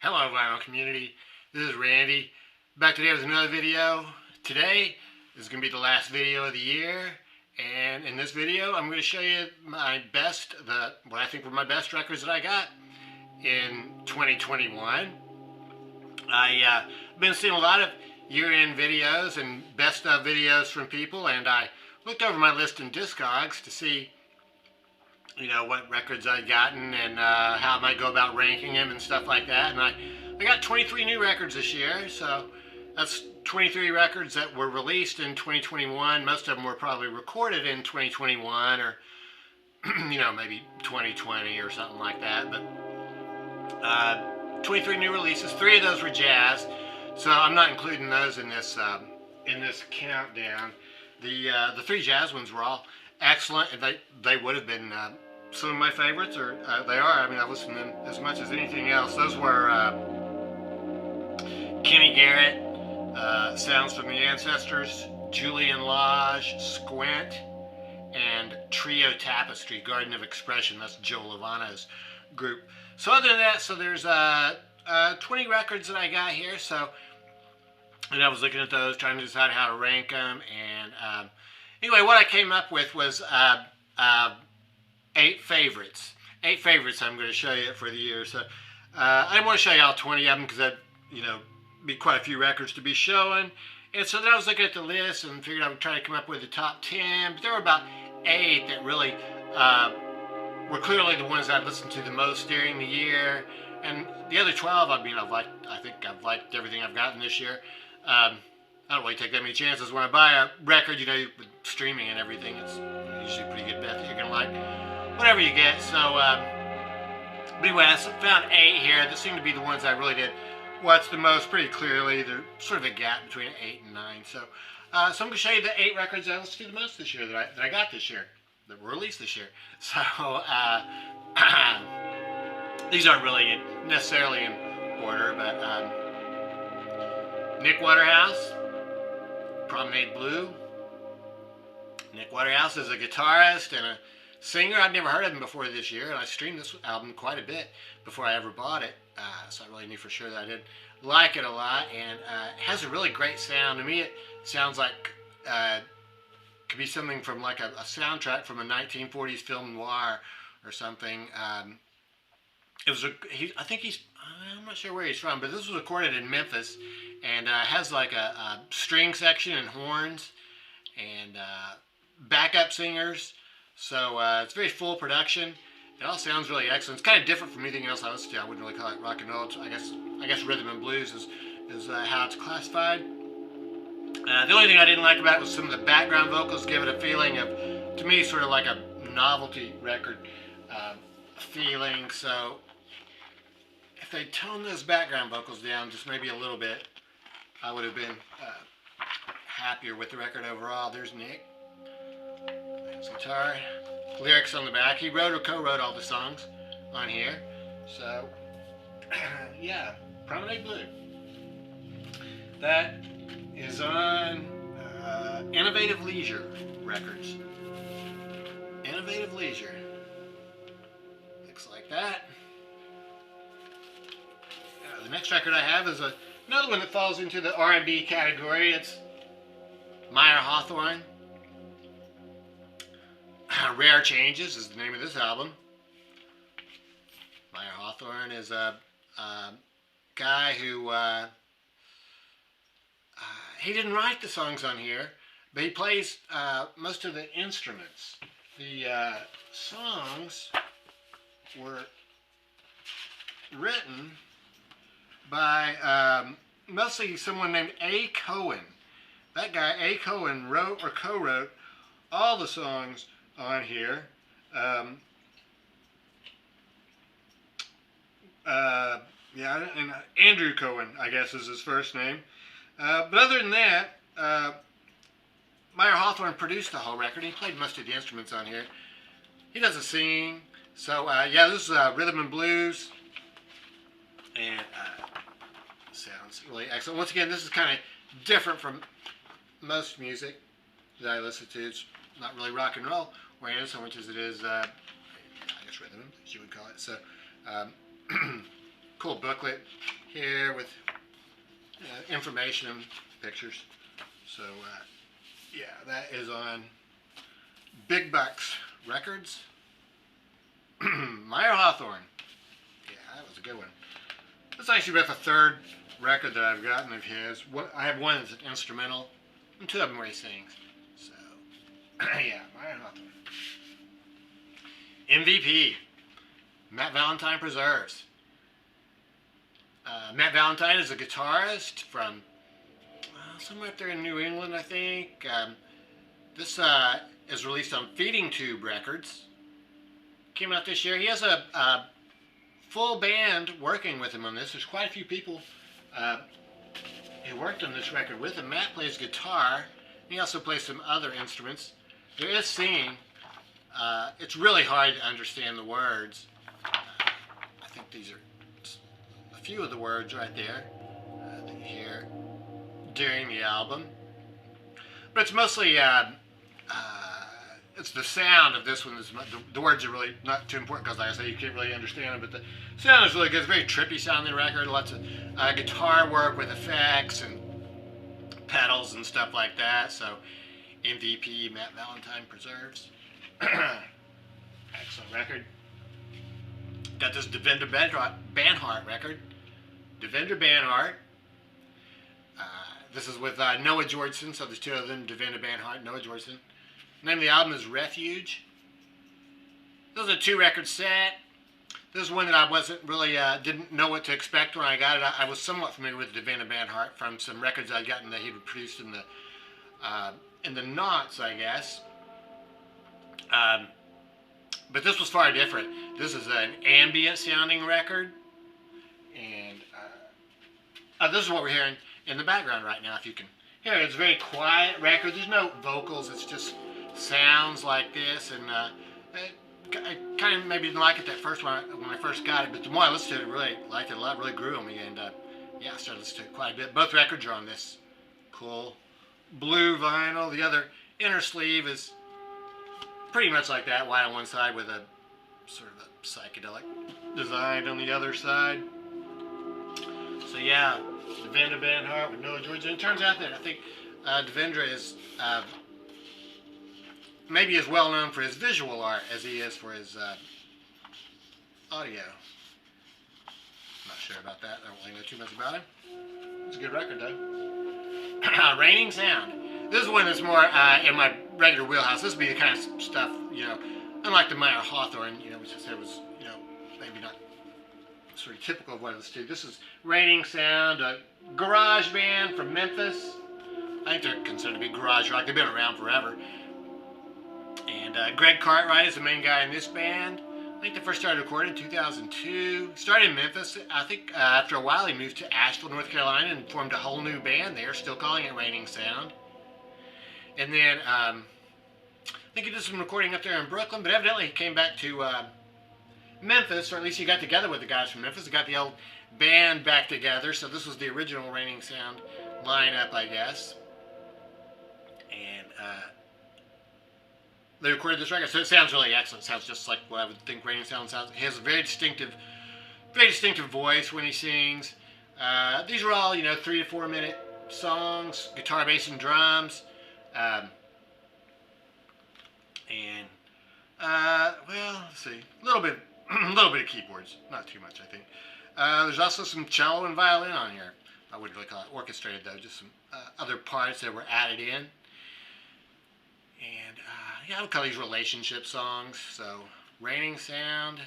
Hello vinyl community, this is Randy, back today with another video. Today is going to be the last video of the year, and in this video I'm going to show you my best, what I think were my best records that I got in 2021. I've been seeing a lot of year-end videos and best of videos from people, and I looked over my list in Discogs to see what records I'd gotten and how I might go about ranking them and stuff like that. And I got 23 new records this year, so that's 23 records that were released in 2021. Most of them were probably recorded in 2021 or maybe 2020 or something like that. But 23 new releases. 3 of those were jazz, so I'm not including those in this countdown. The 3 jazz ones were all excellent, and they would have been some of my favorites, or they are. I mean, I listen to them as much as anything else. Those were Kenny Garrett, Sounds from the Ancestors, Julian Lage, Squint, and Trio Tapestry, Garden of Expression. That's Joe Lovano's group. So other than that, so there's 20 records that I got here. So, and I was looking at those, trying to decide how to rank them. And anyway, what I came up with was 8 favorites. 8 favorites I'm going to show you for the year. So I didn't want to show you all 20 of them because that'd be quite a few records to be showing. And so then I was looking at the list and figured I would try to come up with the top 10. But there were about 8 that really were clearly the ones I'd listened to the most during the year. And the other 12, I think I've liked everything I've gotten this year. I don't really take that many chances when I buy a record. With streaming and everything, it's usually a pretty good bet that you're going to like whatever you get. So, but anyway, I found 8 here that seem to be the ones I really did watch the most pretty clearly. There's sort of a gap between 8 and 9. So, I'm going to show you the 8 records I listened to the most this year that I got this year, that were released this year. So, these aren't really necessarily in order, but Nick Waterhouse, Promenade Blue. Nick Waterhouse is a guitarist and a singer. I'd never heard of him before this year, and I streamed this album quite a bit before I ever bought it, so I really knew for sure that I did like it a lot. And it has a really great sound. To me, it sounds like could be something from like a soundtrack from a 1940s film noir or something. It was I'm not sure where he's from, but this was recorded in Memphis, and has like a string section and horns and backup singers. So it's very full production. It all sounds really excellent. It's kind of different from anything else I listen to. I wouldn't really call it rock and roll. I guess rhythm and blues is how it's classified. The only thing I didn't like about it was some of the background vocals give it a feeling of, to me, sort of like a novelty record feeling. So if they toned those background vocals down just maybe a little bit, I would have been happier with the record overall. There's Nick. His guitar. Lyrics on the back. He wrote or co-wrote all the songs on here. So, yeah, Promenade Blue. That is on Innovative Leisure Records. Innovative Leisure. Looks like that. The next record I have is another one that falls into the R&B category. It's Hawthorne. Rare Changes is the name of this album. Hawthorne is a guy who he didn't write the songs on here, but he plays most of the instruments. The songs were written by mostly someone named A. Cohen. That guy, A. Cohen, wrote or co-wrote all the songs on here. And Andrew Cohen, I guess, is his first name. But other than that, Hawthorne produced the whole record. He played most of the instruments on here. He doesn't sing. So, this is rhythm and blues. And sounds really excellent. Once again, this is kind of different from most music that I listen to. It's not really rock and roll oriented so much as it is, I guess, rhythm, as you would call it. So, cool booklet. here with information and pictures. So yeah, that is on Big Bucks Records. Meyer Hawthorne. Yeah, that was a good one. This is actually about the third record that I've gotten of his. I have one that's an instrumental, and two of them where he sings. So, yeah, Meyer Hawthorne. MVP. Matt Valentine Preserves. Matt Valentine is a guitarist from somewhere up there in New England, I think. This is released on Feeding Tube Records. Came out this year. He has a full band working with him on this. There's quite a few people who worked on this record with him. Matt plays guitar. He also plays some other instruments. There is singing. It's really hard to understand the words. I think these are a few of the words right there that you hear during the album. But it's mostly it's the sound of this one. The words are really not too important because, like I say, you can't really understand them. But the sound is really good. It's a very trippy sounding record. Lots of guitar work with effects and pedals and stuff like that. So, MVP, Matt Valentine Preserves. Excellent record. Got this Devendra Banhart record. Devendra Banhart. This is with Noah Georgeson. So there's two of them, Devendra Banhart, Noah Georgeson. The name of the album is Refuge. This is a 2-record set. This is one that I wasn't really, didn't know what to expect when I got it. I was somewhat familiar with Devendra Banhart from some records I'd gotten that he'd produced in the Knots, I guess. But this was far different. This is an ambient sounding record. And this is what we're hearing in the background right now, if you can hear it. It's a very quiet record. There's no vocals. It's just sounds like this. And I kind of maybe didn't like it that first one when I first got it, but the more I listened to it, I really liked it a lot. Really grew on me. And yeah, I started listening to it quite a bit. Both records are on this cool blue vinyl. The other inner sleeve is pretty much like that, white on one side with a sort of a psychedelic design on the other side. So yeah, Devendra Banhart with Noah Georgeson. It turns out that I think Devendra is maybe as well known for his visual art as he is for his audio. Not sure about that. I don't really know too much about him. It's a good record though. Raining Sound. This is one that's more in my regular wheelhouse. This would be the kind of stuff, you know, unlike the Meyer Hawthorne, you know, which I said was, you know, maybe not sort of typical of what I listen to. This is Raining Sound, a garage band from Memphis. I think they're considered to be garage rock. They've been around forever. And Greg Cartwright is the main guy in this band. I think they first started recording in 2002. Started in Memphis. I think after a while he moved to Asheville, North Carolina and formed a whole new band there, still calling it Raining Sound. And then I think he did some recording up there in Brooklyn, but evidently he came back to Memphis, or at least he got together with the guys from Memphis. He got the old band back together, so this was the original Raining Sound lineup, I guess. And they recorded this record, so it sounds really excellent. It sounds just like what I would think Raining Sound sounds. He has a very distinctive voice when he sings. These are all, you know, 3 to 4 minute songs, guitar, bass, and drums. Well, let's see, a little bit of keyboards, not too much, I think. There's also some cello and violin on here. I wouldn't really call it orchestrated though, just some other parts that were added in. And yeah, I would call these relationship songs. So, Raining Sound.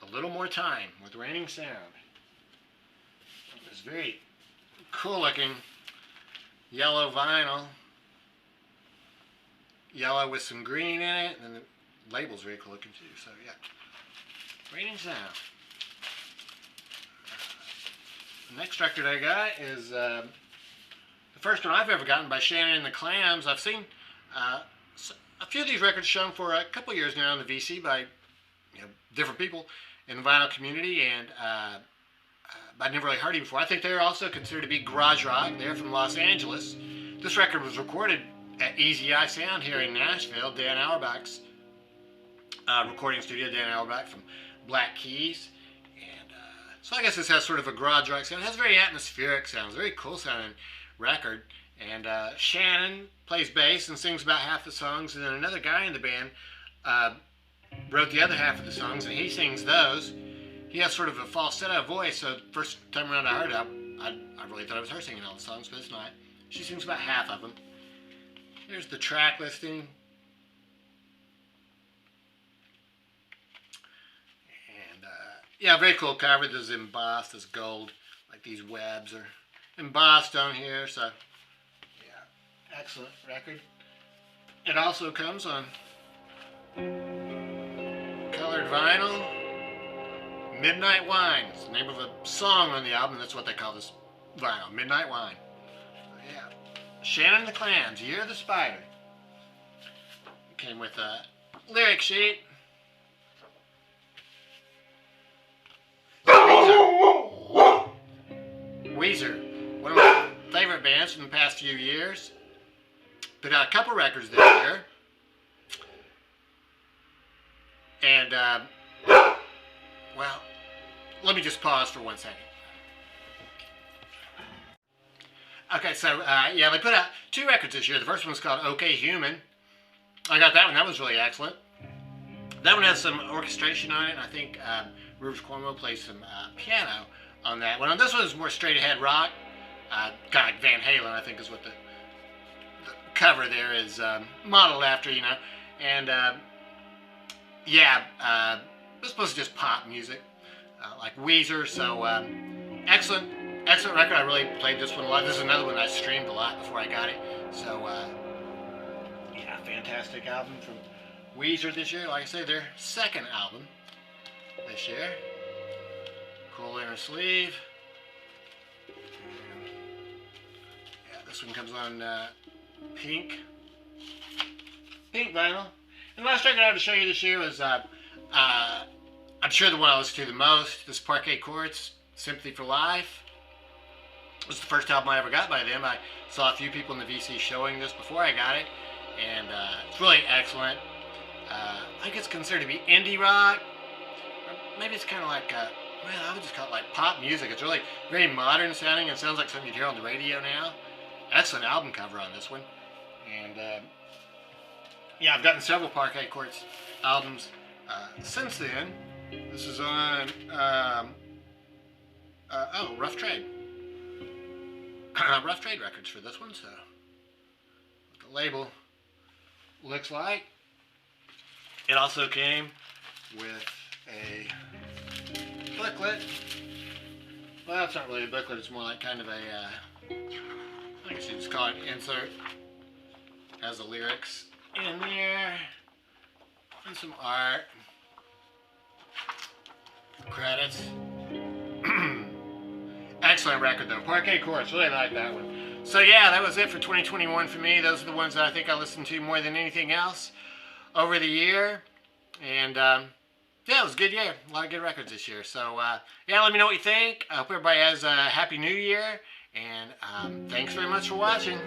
A Little More Time with Raining Sound. It's very cool looking yellow vinyl. Yellow with some green in it, and the label's very cool looking too, so yeah. Raining Sound. The next record I got is the first one I've ever gotten by Shannon and the Clams. I've seen a few of these records shown for a couple years now in the VC by, you know, different people in the vinyl community, and I'd never really heard of before. I think they're also considered to be garage rock. They're from Los Angeles. This record was recorded at Easy Eye Sound here in Nashville. Dan Auerbach's recording studio. Dan Auerbach from Black Keys. So I guess this has sort of a garage rock sound. It has very atmospheric sounds, very cool sounding record. And Shannon plays bass and sings about half the songs, and then another guy in the band wrote the other half of the songs, and he sings those. He has sort of a falsetto voice, so first time around I heard it, I really thought it was her singing all the songs, but it's not. She sings about half of them. Here's the track listing. And yeah, very cool cover. This is embossed as gold, like these webs are embossed on here, so yeah, excellent record. It also comes on colored vinyl. Midnight Wine. It's the name of a song on the album. That's what they call this vinyl. Midnight Wine. So, yeah. Shannon and the Clams, Year of the Spider. It came with a lyric sheet. Weezer. One of my favorite bands from the past few years. Put out a couple records this year. And, well, let me just pause for 1 second. Okay, so, yeah, they put out 2 records this year. The first one's called OK Human. I got that one. That was really excellent. That one has some orchestration on it, and I think Rivers Cuomo plays some piano on that one. And this one is more straight-ahead rock. Kind of like Van Halen, I think, is what the cover there is modeled after, you know. And, yeah, it's supposed to just pop music. Like Weezer, so excellent record. I really played this one a lot. This is another one I streamed a lot before I got it. So yeah, fantastic album from Weezer this year. Like I say, their second album this year. Cool inner sleeve. And, yeah, this one comes on pink vinyl. And the last record I had to show you this year was I'm sure the one I listened to the most, this Parquet Courts, Sympathy for Life. It was the first album I ever got by them. I saw a few people in the VC showing this before I got it, and it's really excellent. I think it's considered to be indie rock, or maybe it's kind of like, well, I would just call it like pop music. It's really very modern sounding and sounds like something you'd hear on the radio now. Excellent album cover on this one. And yeah, I've gotten several Parquet Courts albums since then. This is on, oh, Rough Trade. Rough Trade Records for this one, so what the label looks like. It also came with a booklet. Well, it's not really a booklet, it's more like kind of a, I guess you just call it an insert. Has the lyrics in there, and some art. Credits. Excellent record though. Parquet Courts, really like that one. So yeah, that was it for 2021 for me. Those are the ones that I think I listened to more than anything else over the year. And yeah, it was a good year. A lot of good records this year. So yeah, let me know what you think. I hope everybody has a happy new year. And thanks very much for watching.